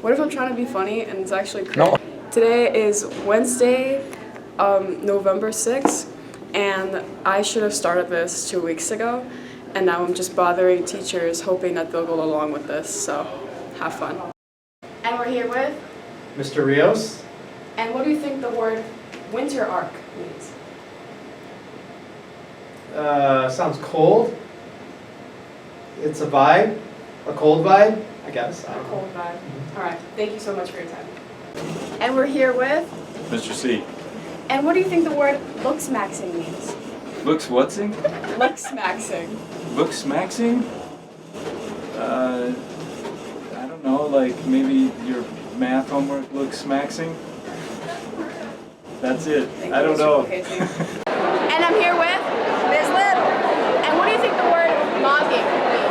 What if I'm trying to be funny and it's actually cringe? No. Today is Wednesday, November 6th, and I should have started this 2 weeks ago, and now I'm just bothering teachers hoping that they'll go along with this, so have fun. And we're here with? Mr. Rios? And what do you think the word winter arc means? Sounds cold. It's a vibe, a cold vibe, I guess. I A don't know. cold vibe. Alright, thank you so much for your time. And we're here with? Mr. C. And what do you think the word looks-maxing means? Looks whatsing? Looks-maxing. Looks maxing? I don't know, like maybe your math homework looks maxing? That's it. Thank I you, don't Mr. know. Mulcahy. And I'm here with Ms. Little. And what do you think the word mogging means?